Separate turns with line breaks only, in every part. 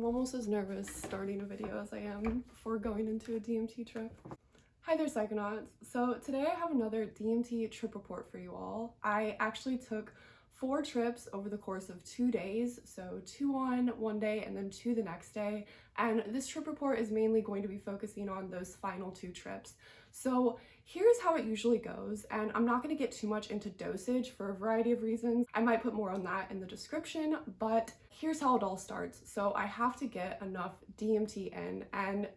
I'm almost as nervous starting a video as I am before going into a DMT trip. Hi there, Psychonauts. So today I have another DMT trip report for you all. I actually took 4 trips over the course of 2 days, so 2 on one day and then 2 the next day. And this trip report is mainly going to be focusing on those final 2 trips. So here's how it usually goes, and I'm not going to get too much into dosage for a variety of reasons. I might put more on that in the description, but here's how it all starts. So I have to get enough DMT in, and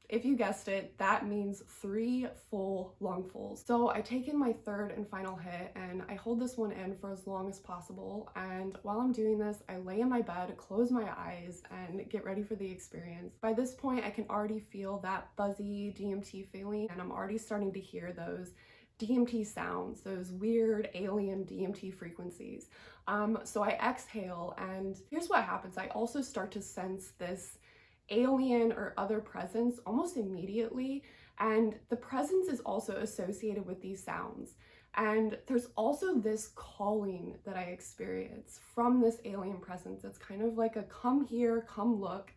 if you guessed it, that means 3 full lungfuls. So I take in my 3rd and final hit and I hold this one in for as long as possible. And while I'm doing this, I lay in my bed, close my eyes, and get ready for the experience. By this point, I can already feel that buzzy DMT feeling, and I'm already starting to hear those DMT sounds, those weird alien DMT frequencies. So I exhale, and here's what happens. I also start to sense this alien or other presence almost immediately, and the presence is also associated with these sounds. And there's also this calling that I experience from this alien presence. It's kind of like a come here, come look.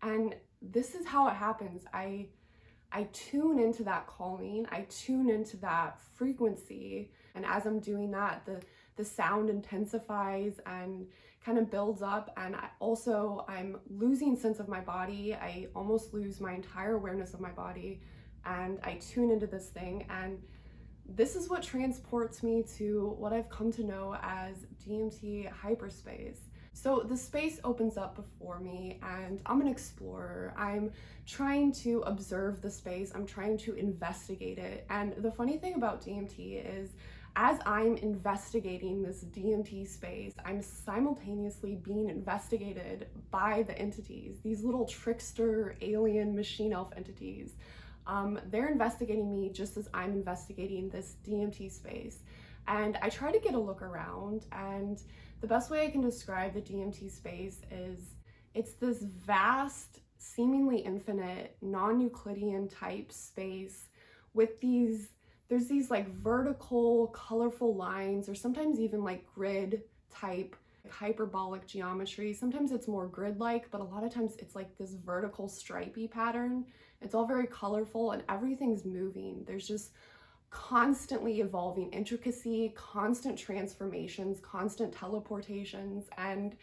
And this is how it happens. I tune into that calling, I tune into that frequency, and as I'm doing that, the sound intensifies and kind of builds up, and I'm losing sense of my body. I almost lose my entire awareness of my body, and I tune into this thing, and this is what transports me to what I've come to know as DMT hyperspace. So the space opens up before me, and I'm an explorer. I'm trying to observe the space. I'm trying to investigate it. And the funny thing about DMT is, as I'm investigating this DMT space, I'm simultaneously being investigated by the entities, these little trickster alien machine elf entities. They're investigating me just as I'm investigating this DMT space. And I try to get a look around, and the best way I can describe the DMT space is it's this vast, seemingly infinite, non-Euclidean type space with there's these like vertical, colorful lines, or sometimes even like grid type hyperbolic geometry. Sometimes it's more grid-like, but a lot of times it's like this vertical stripy pattern. It's all very colorful and everything's moving. There's just constantly evolving intricacy, constant transformations, constant teleportations, and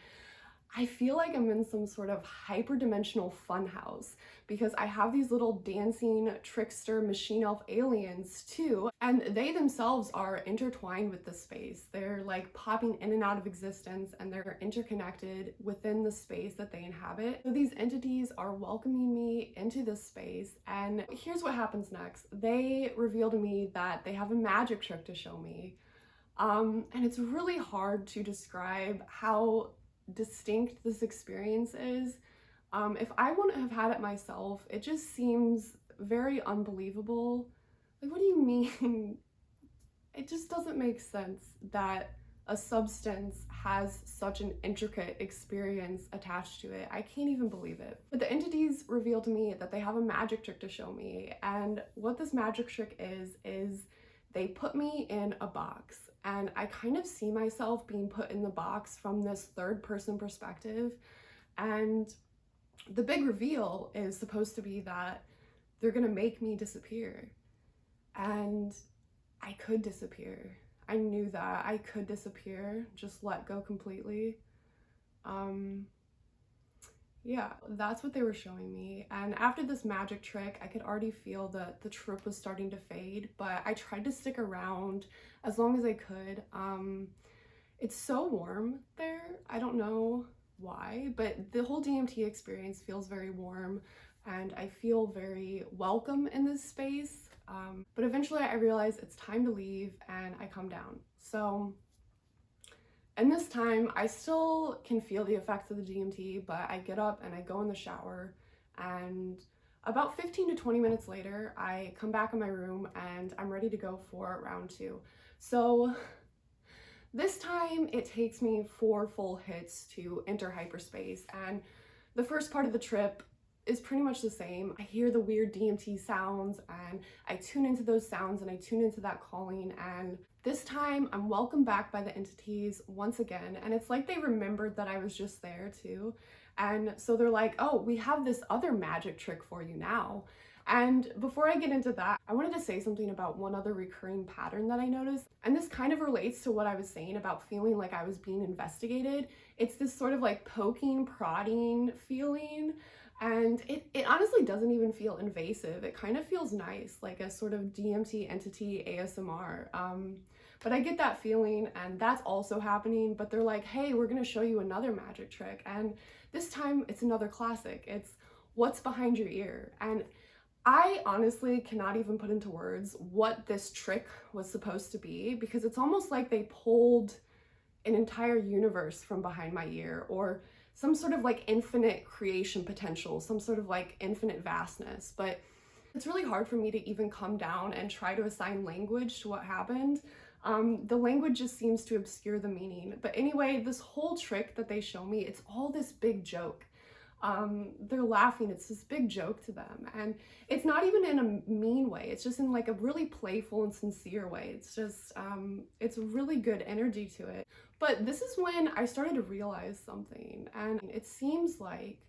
I feel like I'm in some sort of hyperdimensional funhouse because I have these little dancing trickster machine elf aliens too, and they themselves are intertwined with the space. They're like popping in and out of existence, and they're interconnected within the space that they inhabit. So these entities are welcoming me into this space, and here's what happens next. They reveal to me that they have a magic trick to show me. And it's really hard to describe how distinct this experience is. If I wouldn't have had it myself, it just seems very unbelievable. Like, what do you mean? It just doesn't make sense that a substance has such an intricate experience attached to it. I can't even believe it. But the entities reveal to me that they have a magic trick to show me, and what this magic trick is they put me in a box, and I kind of see myself being put in the box from this 3rd person perspective. And the big reveal is supposed to be that they're gonna make me disappear. And I could disappear. I knew that I could disappear, just let go completely. Yeah, that's what they were showing me. And after this magic trick, I could already feel that the trip was starting to fade, but I tried to stick around as long as I could. It's so warm there. I don't know why, but the whole DMT experience feels very warm, and I feel very welcome in this space. But eventually I realize it's time to leave, and I come down. So and this time, I still can feel the effects of the DMT, but I get up and I go in the shower, and about 15 to 20 minutes later, I come back in my room and I'm ready to go for round 2. So this time it takes me 4 full hits to enter hyperspace, and the first part of the trip is pretty much the same. I hear the weird DMT sounds, and I tune into those sounds, and I tune into that calling, and this time I'm welcomed back by the entities once again, and it's like they remembered that I was just there too, And so they're like, oh, we have this other magic trick for you now. And before I get into that, I wanted to say something about one other recurring pattern that I noticed. And this kind of relates to what I was saying about feeling like I was being investigated. It's this sort of like poking, prodding feeling. And it honestly doesn't even feel invasive. It kind of feels nice, like a sort of DMT entity ASMR. But I get that feeling, and that's also happening. But they're like, hey, we're gonna show you another magic trick. And this time it's another classic. It's what's behind your ear. And I honestly cannot even put into words what this trick was supposed to be, because it's almost like they pulled an entire universe from behind my ear, or some sort of like infinite creation potential, some sort of like infinite vastness. But it's really hard for me to even come down and try to assign language to what happened. The language just seems to obscure the meaning. But anyway, this whole trick that they show me, it's all this big joke. They're laughing, it's this big joke to them, and it's not even in a mean way, it's just in like a really playful and sincere way. It's just it's really good energy to it. But this is when I started to realize something, and it seems like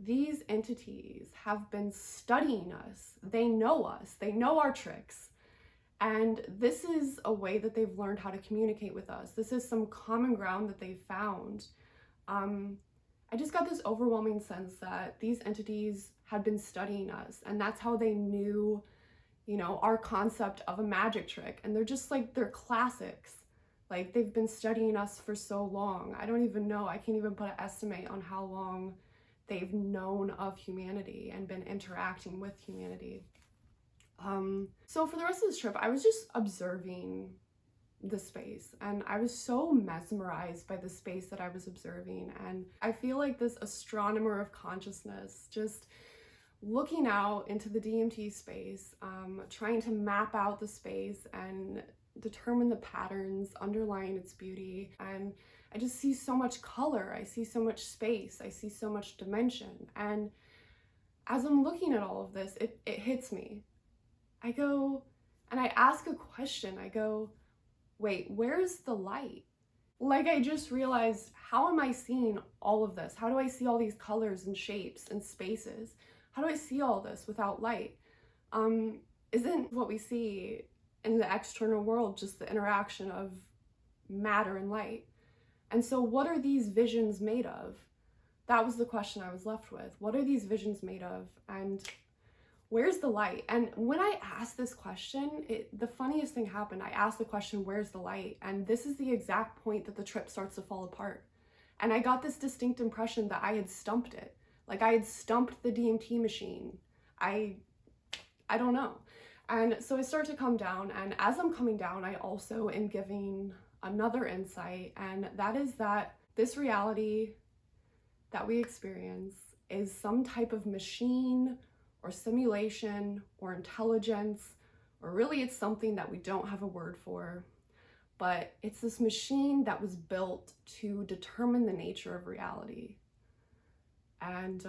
these entities have been studying us. They know our tricks, and this is a way that they've learned how to communicate with us. This is some common ground that they've found. I just got this overwhelming sense that these entities had been studying us, and that's how they knew, you know, our concept of a magic trick. And they're just like, they're classics. Like, they've been studying us for so long. I don't even know, I can't even put an estimate on how long they've known of humanity and been interacting with humanity. So for the rest of this trip, I was just observing the space, and I was so mesmerized by the space that I was observing. And I feel like this astronomer of consciousness, just looking out into the DMT space, trying to map out the space and determine the patterns underlying its beauty. And I just see so much color, I see so much space, I see so much dimension. And as I'm looking at all of this, it hits me. I go, and I ask a question, I go, wait, where's the light? Like, I just realized, how am I seeing all of this? How do I see all these colors and shapes and spaces? How do I see all this without light? Isn't what we see in the external world just the interaction of matter and light? And so what are these visions made of? That was the question I was left with. What are these visions made of? And where's the light? And when I asked this question, the funniest thing happened. I asked the question, where's the light? And this is the exact point that the trip starts to fall apart. And I got this distinct impression that I had stumped it. Like, I had stumped the DMT machine. I don't know. And so I start to come down, and as I'm coming down, I also am giving another insight, and that is that this reality that we experience is some type of machine or simulation or intelligence, or really it's something that we don't have a word for, but it's this machine that was built to determine the nature of reality. And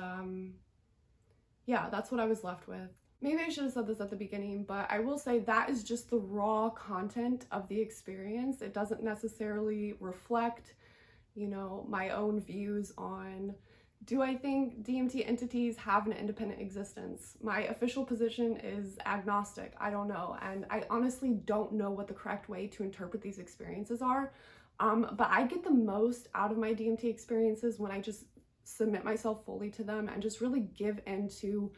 yeah, that's what I was left with. Maybe I should have said this at the beginning, but I will say that is just the raw content of the experience. It doesn't necessarily reflect, you know, my own views on, do I think DMT entities have an independent existence? My official position is agnostic. I don't know. And I honestly don't know what the correct way to interpret these experiences are. But I get the most out of my DMT experiences when I just submit myself fully to them and just really give into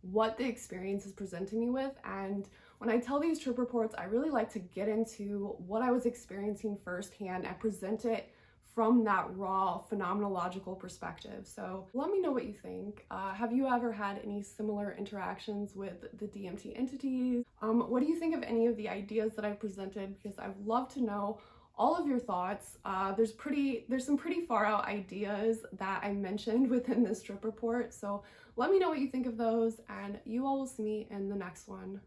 what the experience is presenting me with. And when I tell these trip reports, I really like to get into what I was experiencing firsthand and present it from that raw phenomenological perspective. So let me know what you think. Have you ever had any similar interactions with the DMT entities? What do you think of any of the ideas that I presented? Because I'd love to know all of your thoughts. There's some pretty far out ideas that I mentioned within this trip report. So let me know what you think of those, and you all will see me in the next one.